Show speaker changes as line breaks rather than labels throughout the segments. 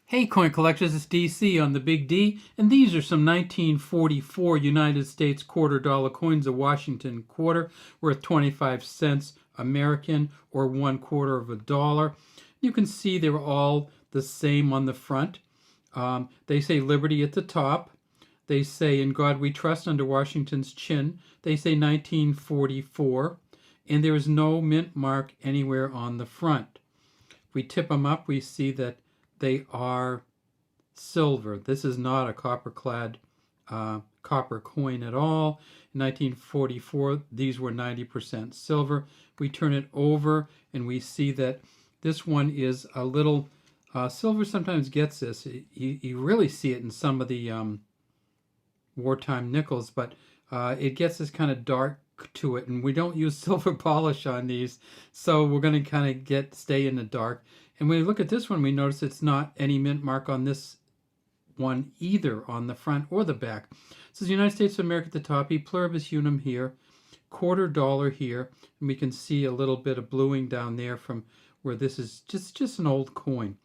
Hey coin collectors, it's DC on the Big D, and these are some 1944 United States $quarter coins, a Washington quarter worth 25 cents American or $1/4. You can see they're all the same on the front. They say Liberty at the top. They say In God We Trust under Washington's chin. They say 1944, and there is no mint mark anywhere on the front. If we tip them up, we see that they are silver. This is not a copper-clad copper coin at all. In 1944, these were 90% silver. We turn it over and we see that this one is a little silver. Sometimes gets this. You really see it in some of the wartime nickels, but it gets this kind of dark to it, and we don't use silver polish on these, so we're going to kind of stay in the dark. And when we look at this one, we notice it's not any mint mark on this one either, on the front or the back. It says United States of America at the top, E pluribus unum here, $quarter here, and we can see a little bit of bluing down there from where this is just an old coin.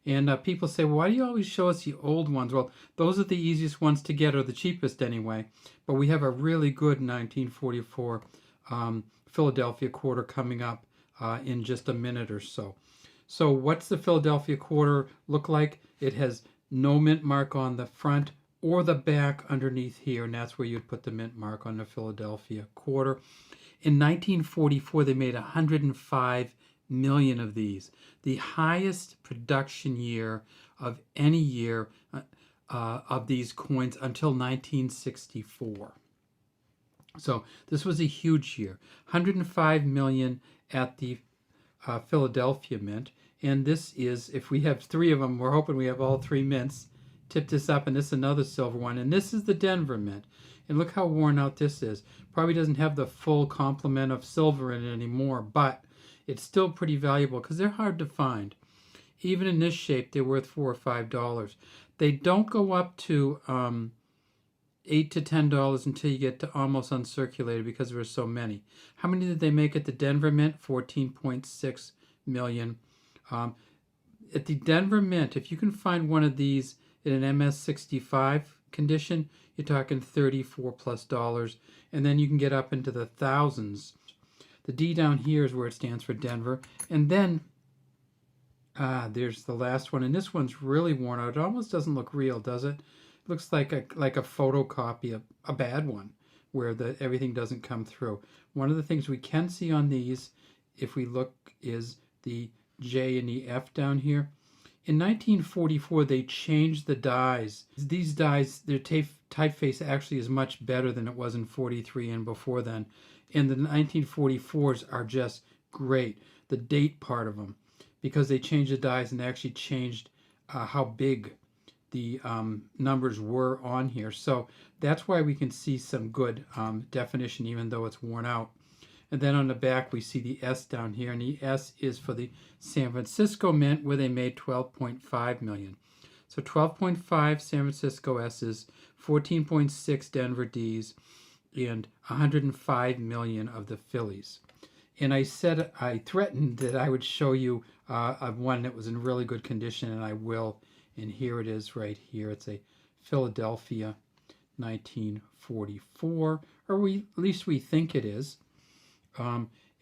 And people say, well, why do you always show us the old ones? Well, those are the easiest ones to get, or the cheapest anyway. But we have a really good 1944 Philadelphia quarter coming up in just a minute or so. So what's the Philadelphia quarter look like? It has no mint mark on the front or the back underneath here, and that's where you'd put the mint mark on the Philadelphia quarter. In 1944, they made 105 million of these, the highest production year of any year of these coins until 1964. So this was a huge year. 105 million at the Philadelphia Mint, and this is, if we have three of them, we're hoping we have all three mints. Tip this up, and this is another silver one, and this is the Denver Mint. And look how worn out this is. Probably doesn't have the full complement of silver in it anymore, but it's still pretty valuable because they're hard to find. Even in this shape, they're worth $4 or $5. They don't go up to $8 to $10 until you get to almost uncirculated because there are so many. How many did they make at the Denver Mint? 14.6 million. At the Denver Mint, if you can find one of these in an MS65 condition, you're talking $34+, and then you can get up into the thousands. The D down here is where it stands for Denver, and then there's the last one, and this one's really worn out. It almost doesn't look real, does it? It looks like a photocopy, a bad one, where everything doesn't come through. One of the things we can see on these, if we look, is the J and the F down here. In 1944, they changed the dies. These dies, their typeface actually is much better than it was in 43 and before then. And the 1944s are just great. The date part of them, because they changed the dies and actually changed how big the numbers were on here. So that's why we can see some good definition, even though it's worn out. And then on the back, we see the S down here, and the S is for the San Francisco Mint, where they made 12.5 million. So 12.5 San Francisco S's, 14.6 Denver D's, and 105 million of the Phillies. And I threatened that I would show you one that was in really good condition, and I will. And here it is right here. It's a Philadelphia 1944, or at least we think it is.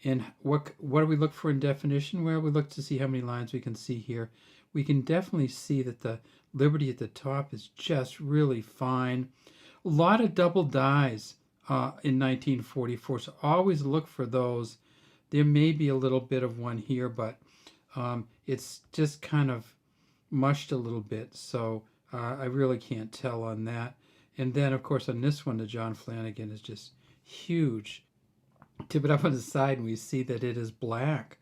And what do we look for in definition? Well, we look to see how many lines we can see here. We can definitely see that the Liberty at the top is just really fine. A lot of double dies in 1944, so always look for those. There may be a little bit of one here, but it's just kind of mushed a little bit, so I really can't tell on that. And then, of course, on this one, the John Flanagan is just huge. Tip it up on the side, and we see that it is black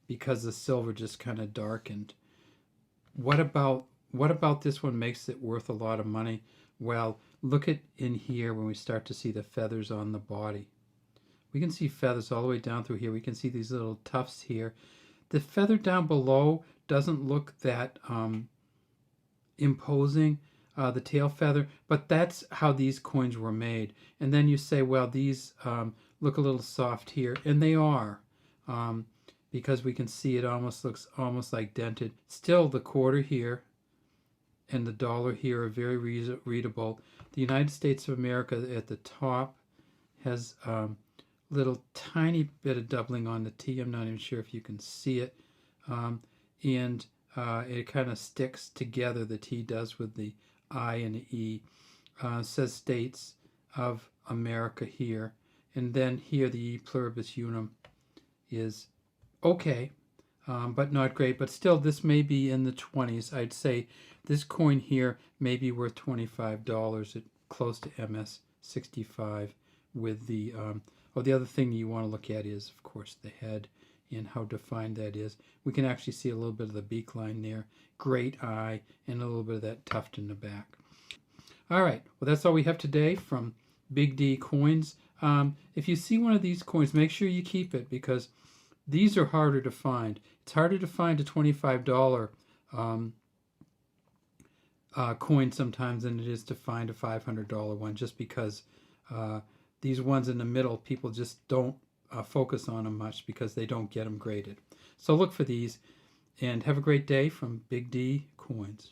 because the silver just kind of darkened. What about this one makes it worth a lot of money? Well, look at in here when we start to see the feathers on the body. We can see feathers all the way down through here. We can see these little tufts here. The feather down below doesn't look that imposing, the tail feather, but that's how these coins were made. And then you say, well, these look a little soft here, and they are, because we can see it almost looks almost like dented. Still, the quarter here and the dollar here are very readable. The United States of America at the top has little tiny bit of doubling on the T. I'm not even sure if you can see it. And it kind of sticks together, the T does, with the I and the E. Says States of America here. And then here the E pluribus unum is okay, but not great. But still, this may be in the 20s. I'd say this coin here may be worth $25, close to MS 65 with the the other thing you want to look at is, of course, the head and how defined that is. We can actually see a little bit of the beak line there, great eye, and a little bit of that tuft in the back. All right, well, that's all we have today from Big D Coins. If you see one of these coins, make sure you keep it, because these are harder to find. It's harder to find a $25 coin sometimes than it is to find a $500 one, just because these ones in the middle, people just don't focus on them much because they don't get them graded. So look for these, and have a great day from Big D Coins.